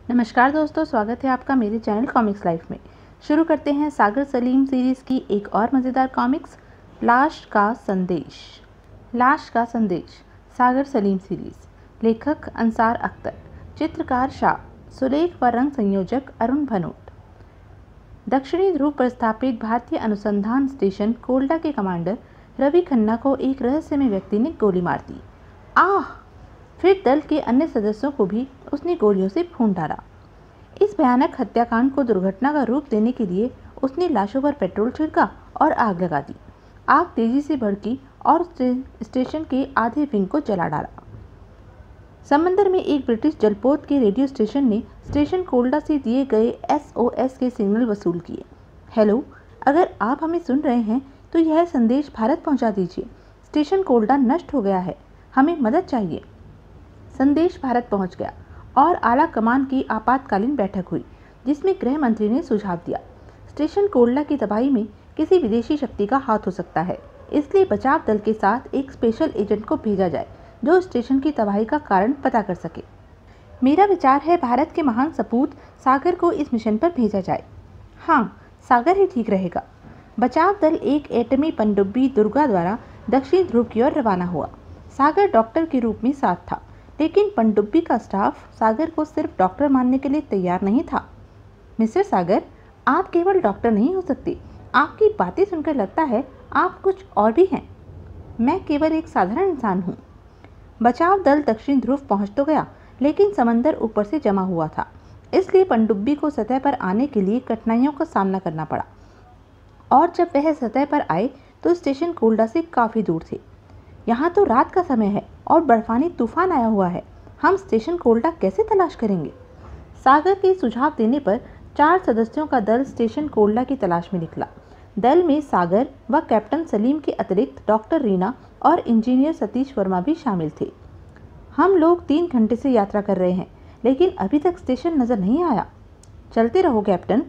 नमस्कार दोस्तों, स्वागत है आपका मेरे चैनल कॉमिक्स लाइफ में। शुरू करते हैं सागर सलीम सीरीज़ की एक और मज़ेदार कॉमिक्स, लाश का संदेश। लाश का संदेश सागर सलीम सीरीज़। लेखक अंसार अख्तर, चित्रकार शाह, सुलेख व रंग संयोजक अरुण भनोट। दक्षिणी ध्रुव पर स्थापित भारतीय अनुसंधान स्टेशन कोल्डा के कमांडर रवि खन्ना को एक रहस्यमय व्यक्ति ने गोली मार दी। आह! फिर दल के अन्य सदस्यों को भी उसने गोलियों से भून डाला। इस भयानक हत्याकांड को दुर्घटना का रूप देने के लिए उसने लाशों पर पेट्रोल छिड़का और आग लगा दी। आग तेजी से भड़की और स्टेशन के आधे विंग को जला डाला। समंदर में एक ब्रिटिश जलपोत के रेडियो स्टेशन ने स्टेशन कोल्डा से दिए गए SOS के सिग्नल वसूल किए। हेलो, अगर आप हमें सुन रहे हैं तो यह संदेश भारत पहुंचा दीजिए। स्टेशन कोल्डा नष्ट हो गया है, हमें मदद चाहिए। संदेश भारत पहुंच गया और आला कमान की आपातकालीन बैठक हुई, जिसमें गृह मंत्री ने सुझाव दिया, स्टेशन कोल्डा की तबाही में किसी विदेशी शक्ति का हाथ हो सकता है, इसलिए बचाव दल के साथ एक स्पेशल एजेंट को भेजा जाए जो स्टेशन की तबाही का कारण पता कर सके। मेरा विचार है भारत के महान सपूत सागर को इस मिशन पर भेजा जाए। हाँ, सागर ही ठीक रहेगा। बचाव दल एक एटमी पनडुब्बी दुर्गा द्वारा दक्षिण ध्रुव की ओर रवाना हुआ। सागर डॉक्टर के रूप में साथ था, लेकिन पनडुब्बी का स्टाफ सागर को सिर्फ डॉक्टर मानने के लिए तैयार नहीं था। मिस्टर सागर, आप केवल डॉक्टर नहीं हो सकते। आपकी बातें सुनकर लगता है आप कुछ और भी हैं। मैं केवल एक साधारण इंसान हूँ। बचाव दल दक्षिण ध्रुव पहुँच तो गया, लेकिन समंदर ऊपर से जमा हुआ था, इसलिए पनडुब्बी को सतह पर आने के लिए कठिनाइयों का सामना करना पड़ा। और जब वह सतह पर आए तो स्टेशन कोल्डा से काफ़ी दूर थे। यहाँ तो रात का समय है और बर्फानी तूफान आया हुआ है। हम स्टेशन कोल्डा कैसे तलाश करेंगे? सागर के सुझाव देने पर 4 सदस्यों का दल स्टेशन कोल्डा की तलाश में निकला। दल में सागर व कैप्टन सलीम के अतिरिक्त डॉक्टर रीना और इंजीनियर सतीश वर्मा भी शामिल थे। हम लोग 3 घंटे से यात्रा कर रहे हैं, लेकिन अभी तक स्टेशन नज़र नहीं आया। चलते रहो कैप्टन।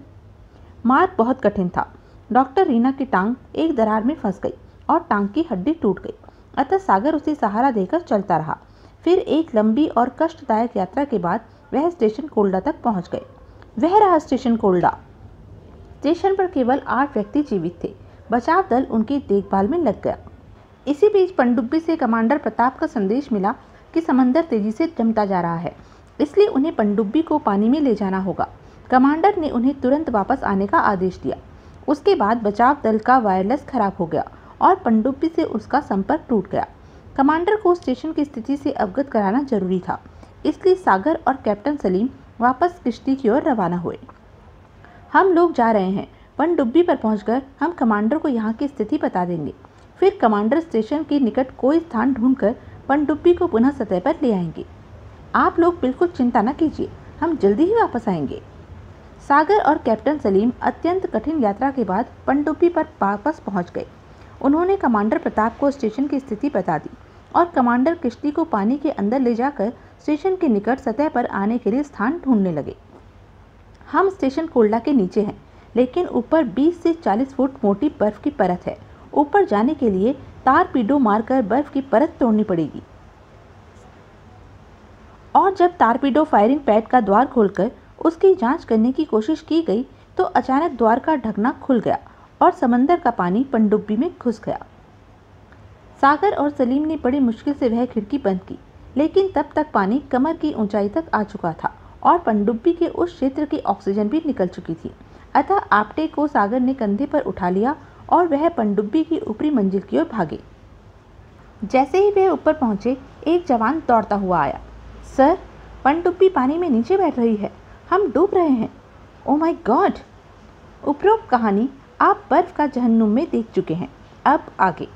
मार्ग बहुत कठिन था। डॉक्टर रीना की टांग एक दरार में फंस गई और टांग की हड्डी टूट गई, अतः सागर उसे सहारा देकर चलता रहा। फिर एक लंबी और कष्टदायक यात्रा के बाद वह स्टेशन कोल्डा तक पहुंच गए। वह रहा स्टेशन कोल्डा। स्टेशन पर केवल 8 व्यक्ति जीवित थे। बचाव दल उनकी देखभाल में लग गया। इसी बीच पनडुब्बी से कमांडर प्रताप का संदेश मिला कि समंदर तेजी से जमता जा रहा है, इसलिए उन्हें पनडुब्बी को पानी में ले जाना होगा। कमांडर ने उन्हें तुरंत वापस आने का आदेश दिया। उसके बाद बचाव दल का वायरलेस खराब हो गया और पनडुब्बी से उसका संपर्क टूट गया। कमांडर को स्टेशन की स्थिति से अवगत कराना जरूरी था, इसलिए सागर और कैप्टन सलीम वापस किश्ती की ओर रवाना हुए। हम लोग जा रहे हैं। पनडुब्बी पर पहुंचकर हम कमांडर को यहाँ की स्थिति बता देंगे। फिर कमांडर स्टेशन के निकट कोई स्थान ढूंढकर पनडुब्बी को पुनः सतह पर ले आएंगे। आप लोग बिल्कुल चिंता न कीजिए, हम जल्दी ही वापस आएंगे। सागर और कैप्टन सलीम अत्यंत कठिन यात्रा के बाद पनडुब्बी पर वापस पहुँच गए। उन्होंने कमांडर प्रताप को स्टेशन की स्थिति बता दी और कमांडर किश्ती को पानी के अंदर ले जाकर स्टेशन के निकट सतह पर आने के लिए स्थान ढूंढने लगे। हम स्टेशन कोल्डा के नीचे हैं, लेकिन ऊपर 20 से 40 फुट मोटी बर्फ की परत है। ऊपर जाने के लिए तारपीडो मारकर बर्फ की परत तोड़नी पड़ेगी। और जब तारपीडो फायरिंग पैड का द्वार खोलकर उसकी जांच करने की कोशिश की गई तो अचानक द्वार का ढकना खुल गया और समंदर का पानी पनडुब्बी में घुस गया। सागर और सलीम ने बड़ी मुश्किल से वह खिड़की बंद की, लेकिन तब तक पानी कमर की ऊंचाई तक आ चुका था और पनडुब्बी के उस क्षेत्र की ऑक्सीजन भी निकल चुकी थी। अतः आपटे को सागर ने कंधे पर उठा लिया और वह पनडुब्बी की ऊपरी मंजिल की ओर भागे। जैसे ही वह ऊपर पहुंचे, एक जवान दौड़ता हुआ आया। सर, पनडुब्बी पानी में नीचे बैठ रही है, हम डूब रहे हैं। Oh my God! उपरोक्त कहानी आप बर्फ का जहन्नुम में देख चुके हैं। अब आगे।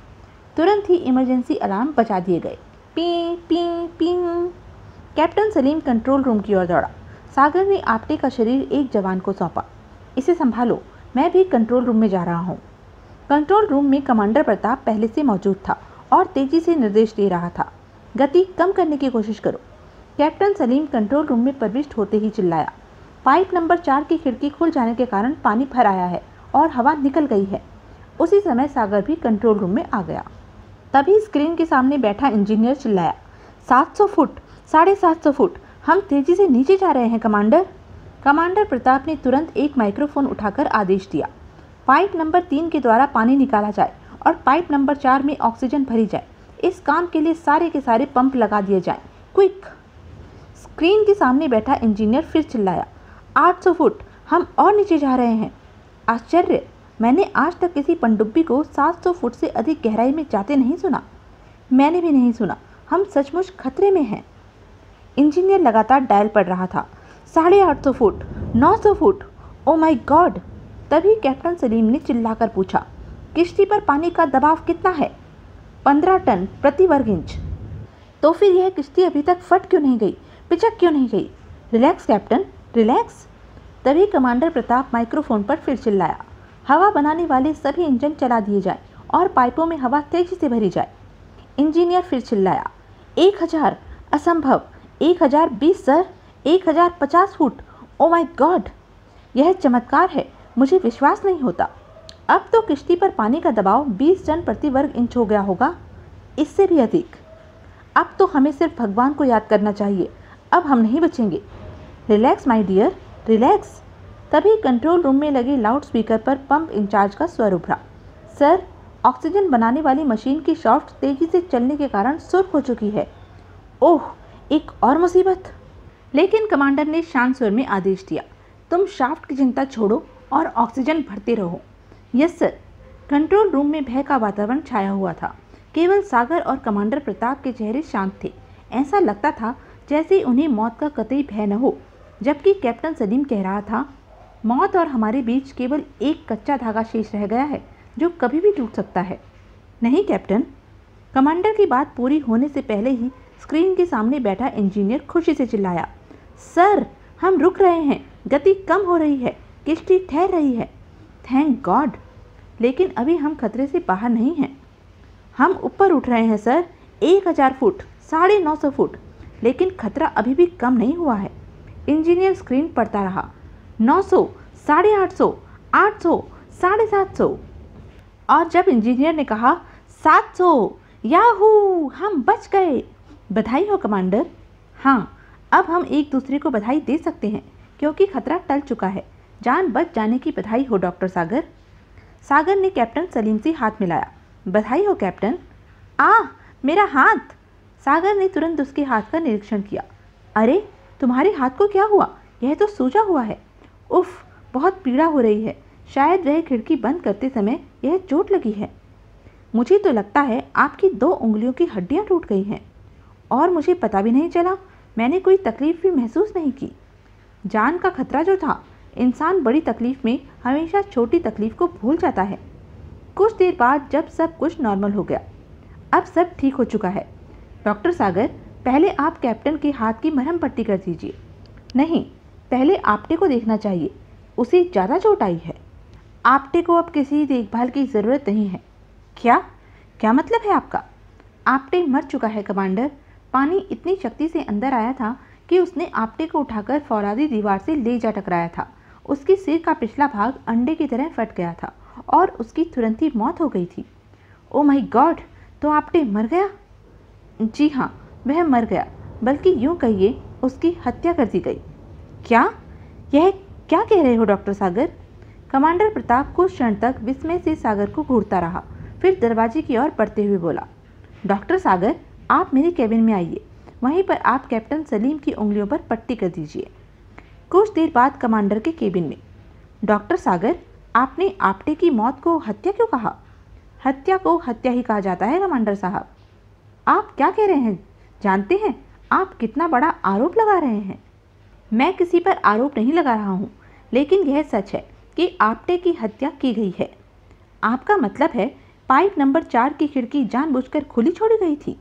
तुरंत ही इमरजेंसी अलार्म बजा दिए गए। P P P. Captain Salim control room की ओर दौड़ा। सागर ने आपटे का शरीर एक जवान को सौंपा। इसे संभालो, मैं भी कंट्रोल रूम में जा रहा हूँ। कंट्रोल रूम में कमांडर प्रताप पहले से मौजूद था और तेजी से निर्देश दे रहा था। गति कम करने की कोशिश करो। कैप्टन सलीम कंट्रोल रूम में प्रविष्ट होते ही चिल्लाया। पाइप नंबर 4 की खिड़की खुल जाने के कारण पानी भर आया है और हवा निकल गई है। उसी समय सागर भी कंट्रोल रूम में आ गया। तभी स्क्रीन के सामने बैठा इंजीनियर चिल्लाया, 700 फुट, 750 फुट, हम तेजी से नीचे जा रहे हैं कमांडर। कमांडर प्रताप ने तुरंत एक माइक्रोफोन उठाकर आदेश दिया, पाइप नंबर 3 के द्वारा पानी निकाला जाए और पाइप नंबर 4 में ऑक्सीजन भरी जाए। इस काम के लिए सारे के सारे पंप लगा दिए जाएं। क्विक! स्क्रीन के सामने बैठा इंजीनियर फिर चिल्लाया, 800 फुट, हम और नीचे जा रहे हैं। आश्चर्य, मैंने आज तक किसी पनडुब्बी को 700 फुट से अधिक गहराई में जाते नहीं सुना। मैंने भी नहीं सुना। हम सचमुच खतरे में हैं। इंजीनियर लगातार डायल पढ़ रहा था। 850 foot, 900 foot, oh my God! तभी कैप्टन सलीम ने चिल्लाकर पूछा, किश्ती पर पानी का दबाव कितना है? 15 टन प्रति वर्ग इंच। तो फिर यह किश्ती अभी तक फट क्यों नहीं गई, पिचक क्यों नहीं गई? Relax captain, relax. तभी कमांडर प्रताप माइक्रोफोन पर फिर चिल्लाया, हवा बनाने वाले सभी इंजन चला दिए जाए और पाइपों में हवा तेजी से भरी जाए। इंजीनियर फिर चिल्लाया, 1000, असंभव, 1020 sir, 1050 foot, oh my God! यह चमत्कार है, मुझे विश्वास नहीं होता। अब तो किश्ती पर पानी का दबाव 20 टन प्रति वर्ग इंच हो गया होगा, इससे भी अधिक। अब तो हमें सिर्फ भगवान को याद करना चाहिए, अब हम नहीं बचेंगे। Relax my dear, relax. तभी कंट्रोल रूम में लगे लाउड स्पीकर पर पंप इंचार्ज का स्वर उभरा, सर, ऑक्सीजन बनाने वाली मशीन की शाफ्ट तेजी से चलने के कारण सुर्ख हो चुकी है। ओह, एक और मुसीबत। लेकिन कमांडर ने शांत स्वर में आदेश दिया, तुम शाफ्ट की चिंता छोड़ो और ऑक्सीजन भरते रहो। Yes sir. कंट्रोल रूम में भय का वातावरण छाया हुआ था। केवल सागर और कमांडर प्रताप के चेहरे शांत थे। ऐसा लगता था जैसे उन्हें मौत का कतई भय न हो, जबकि कैप्टन सलीम कह रहा था, मौत और हमारे बीच केवल एक कच्चा धागा शेष रह गया है जो कभी भी टूट सकता है। नहीं कैप्टन। कमांडर की बात पूरी होने से पहले ही स्क्रीन के सामने बैठा इंजीनियर खुशी से चिल्लाया, सर, हम रुक रहे हैं, गति कम हो रही है, किश्ती ठहर रही है। Thank God. लेकिन अभी हम खतरे से बाहर नहीं हैं। हम ऊपर उठ रहे हैं सर, 1000 फुट, 950 फुट, लेकिन खतरा अभी भी कम नहीं हुआ है। इंजीनियर स्क्रीन पढ़ता रहा, 900, 850, 800, 750। और जब इंजीनियर ने कहा 700, याहू, हम बच गए। बधाई हो कमांडर। हाँ, अब हम एक दूसरे को बधाई दे सकते हैं क्योंकि खतरा टल चुका है। जान बच जाने की बधाई हो डॉक्टर सागर। सागर ने कैप्टन सलीम से हाथ मिलाया, बधाई हो कैप्टन। मेरा हाथ। सागर ने तुरंत उसके हाथ का निरीक्षण किया। अरे, तुम्हारे हाथ को क्या हुआ? यह तो सूजा हुआ है। उफ, बहुत पीड़ा हो रही है। शायद वह खिड़की बंद करते समय यह चोट लगी है। मुझे तो लगता है आपकी 2 उंगलियों की हड्डियां टूट गई हैं और मुझे पता भी नहीं चला। मैंने कोई तकलीफ भी महसूस नहीं की। जान का खतरा जो था, इंसान बड़ी तकलीफ में हमेशा छोटी तकलीफ को भूल जाता है। कुछ देर बाद जब सब कुछ नॉर्मल हो गया, अब सब ठीक हो चुका है। डॉक्टर सागर, पहले आप कैप्टन के हाथ की मरहम पट्टी कर दीजिए। नहीं, पहले आपटे को देखना चाहिए, उसे ज़्यादा चोट आई है। आपटे को अब किसी देखभाल की ज़रूरत नहीं है। क्या मतलब है आपका? आपटे मर चुका है कमांडर। पानी इतनी शक्ति से अंदर आया था कि उसने आपटे को उठाकर फौलादी दीवार से ले जा टकराया था। उसके सिर का पिछला भाग अंडे की तरह फट गया था और उसकी तुरंत ही मौत हो गई थी। ओ माय गॉड, तो आपटे मर गया? जी हाँ, वह मर गया, बल्कि यूँ कहिए उसकी हत्या कर दी गई। यह क्या कह रहे हो डॉक्टर सागर? कमांडर प्रताप कुछ क्षण तक विस्मय से सागर को घूरता रहा, फिर दरवाजे की ओर बढ़ते हुए बोला, डॉक्टर सागर, आप मेरे कैबिन में आइए। वहीं पर आप कैप्टन सलीम की उंगलियों पर पट्टी कर दीजिए। कुछ देर बाद कमांडर के केबिन में, डॉक्टर सागर, आपने आपटे की मौत को हत्या क्यों कहा? हत्या को हत्या ही कहा जाता है कमांडर साहब। आप क्या कह रहे हैं? जानते हैं आप कितना बड़ा आरोप लगा रहे हैं? मैं किसी पर आरोप नहीं लगा रहा हूँ, लेकिन यह सच है कि आपटे की हत्या की गई है। आपका मतलब है पाइप नंबर 4 की खिड़की जानबूझकर खुली छोड़ी गई थी?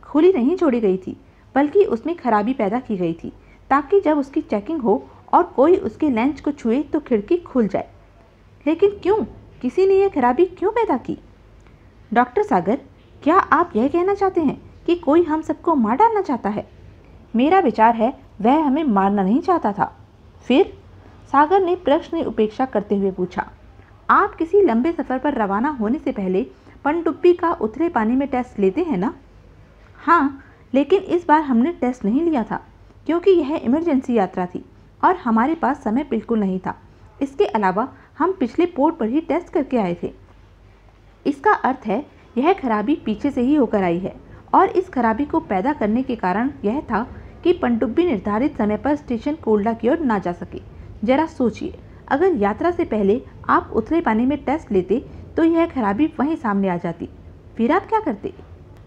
खुली नहीं छोड़ी गई थी, बल्कि उसमें खराबी पैदा की गई थी ताकि जब उसकी चेकिंग हो और कोई उसके लेंस को छुए तो खिड़की खुल जाए। लेकिन क्यों? किसी ने यह खराबी क्यों पैदा की? डॉक्टर सागर, क्या आप यह कहना चाहते हैं कि कोई हम सबको मार डालना चाहता है? मेरा विचार है वह हमें मारना नहीं चाहता था। फिर? सागर ने प्रश्न उपेक्षा करते हुए पूछा। आप किसी लंबे सफ़र पर रवाना होने से पहले पनडुब्बी का उथले पानी में टेस्ट लेते हैं ना? हाँ, लेकिन इस बार हमने टेस्ट नहीं लिया था। क्योंकि यह इमरजेंसी यात्रा थी और हमारे पास समय बिल्कुल नहीं था। इसके अलावा हम पिछले पोर्ट पर ही टेस्ट करके आए थे। इसका अर्थ है यह खराबी पीछे से ही होकर आई है और इस खराबी को पैदा करने के कारण यह था कि पनडुब्बी निर्धारित समय पर स्टेशन कोल्डा की ओर ना जा सके। जरा सोचिए, अगर यात्रा से पहले आप उथले पानी में टेस्ट लेते तो यह खराबी वहीं सामने आ जाती। फिर आप क्या करते?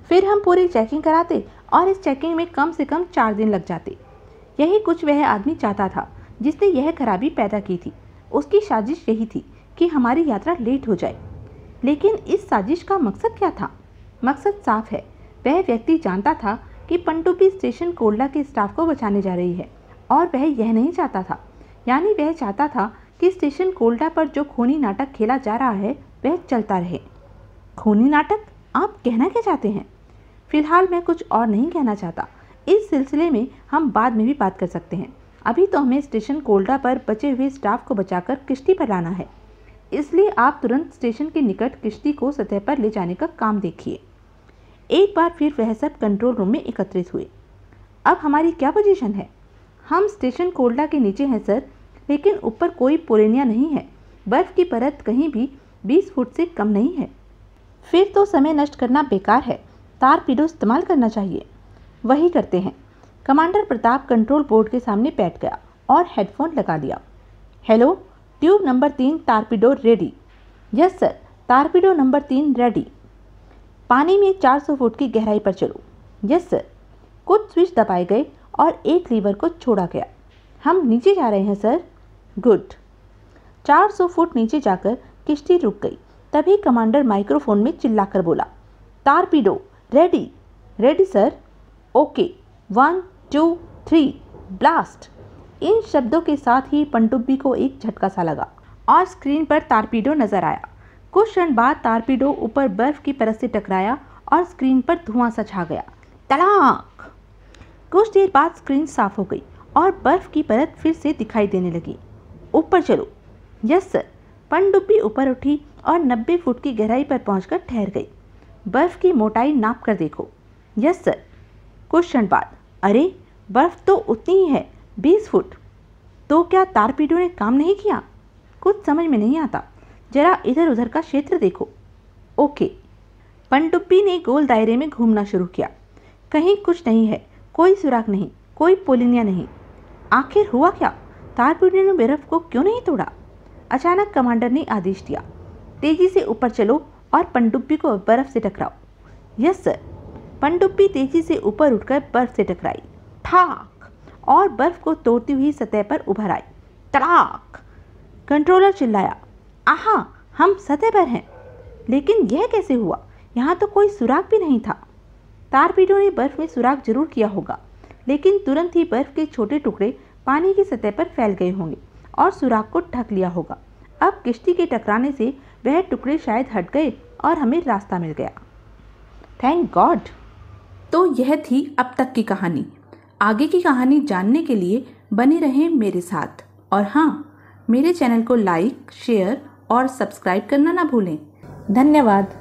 फिर हम पूरी चेकिंग कराते और इस चेकिंग में कम से कम 4 दिन लग जाते। यही कुछ वह आदमी चाहता था जिसने यह खराबी पैदा की थी। उसकी साजिश यही थी कि हमारी यात्रा लेट हो जाए। लेकिन इस साजिश का मकसद क्या था? मकसद साफ है। वह व्यक्ति जानता था कि पनडुब्बी स्टेशन कोल्डा के स्टाफ को बचाने जा रही है और वह यह नहीं चाहता था, यानी वह चाहता था कि स्टेशन कोल्डा पर जो खूनी नाटक खेला जा रहा है वह चलता रहे। खूनी नाटक? आप कहना क्या चाहते हैं? फिलहाल मैं कुछ और नहीं कहना चाहता। इस सिलसिले में हम बाद में भी बात कर सकते हैं। अभी तो हमें स्टेशन कोल्डा पर बचे हुए स्टाफ को बचाकर किश्ती पर लाना है, इसलिए आप तुरंत स्टेशन के निकट किश्ती को सतह पर ले जाने का काम देखिए। एक बार फिर वह सब कंट्रोल रूम में एकत्रित हुए। अब हमारी क्या पोजीशन है? हम स्टेशन कोल्डा के नीचे हैं सर, लेकिन ऊपर कोई पोरेनिया नहीं है। बर्फ की परत कहीं भी 20 फुट से कम नहीं है। फिर तो समय नष्ट करना बेकार है। टारपीडो इस्तेमाल करना चाहिए। वही करते हैं। कमांडर प्रताप कंट्रोल बोर्ड के सामने बैठ गया और हेडफोन लगा लिया। Hello, tube number 3 torpedo ready. Yes sir, torpedo number 3 ready. पानी में 400 फुट की गहराई पर चलो। Yes sir. कुछ स्विच दबाए गए और एक लीवर को छोड़ा गया। हम नीचे जा रहे हैं सर। गुड। 400 फुट नीचे जाकर किश्ती रुक गई। तभी कमांडर माइक्रोफोन में चिल्लाकर बोला, torpedo ready. Ready sir. Okay, 1 2 3 blast. इन शब्दों के साथ ही पनडुब्बी को एक झटका सा लगा और स्क्रीन पर टारपीडो नजर आया। कुछ क्षण बाद टारपीडो ऊपर बर्फ की परत से टकराया और स्क्रीन पर धुआं सा छा गया। तलाक। कुछ देर बाद स्क्रीन साफ हो गई और बर्फ की परत फिर से दिखाई देने लगी। ऊपर चलो। Yes sir. पनडुब्बी ऊपर उठी और 90 फुट की गहराई पर पहुंचकर ठहर गई। बर्फ की मोटाई नाप कर देखो। Yes sir. कुछ क्षण बाद, अरे बर्फ तो उतनी ही है, 20 फुट। तो क्या टारपीडो ने काम नहीं किया? कुछ समझ में नहीं आता। जरा इधर उधर का क्षेत्र देखो। ओके। पनडुब्बी ने गोल दायरे में घूमना शुरू किया। कहीं कुछ नहीं है, कोई सुराग नहीं, कोई पोलिनिया नहीं। आखिर हुआ क्या? टारपीडो ने बर्फ को क्यों नहीं तोड़ा? अचानक कमांडर ने आदेश दिया, तेजी से ऊपर चलो और पनडुब्बी को बर्फ से टकराओ। Yes sir. पनडुब्बी तेजी से ऊपर उठकर बर्फ से टकराई। ठाक, और बर्फ को तोड़ती हुई सतह पर उभर आई। तड़ाक। कंट्रोलर चिल्लाया, आहा, हम सतह पर हैं। लेकिन यह कैसे हुआ? यहाँ तो कोई सुराग भी नहीं था। टारपीडो ने बर्फ में सुराग जरूर किया होगा, लेकिन तुरंत ही बर्फ के छोटे टुकड़े पानी की सतह पर फैल गए होंगे और सुराग को ढक लिया होगा। अब किश्ती के टकराने से वह टुकड़े शायद हट गए और हमें रास्ता मिल गया। Thank God. तो यह थी अब तक की कहानी। आगे की कहानी जानने के लिए बने रहें मेरे साथ। और हाँ, मेरे चैनल को लाइक, शेयर और सब्सक्राइब करना ना भूलें। धन्यवाद।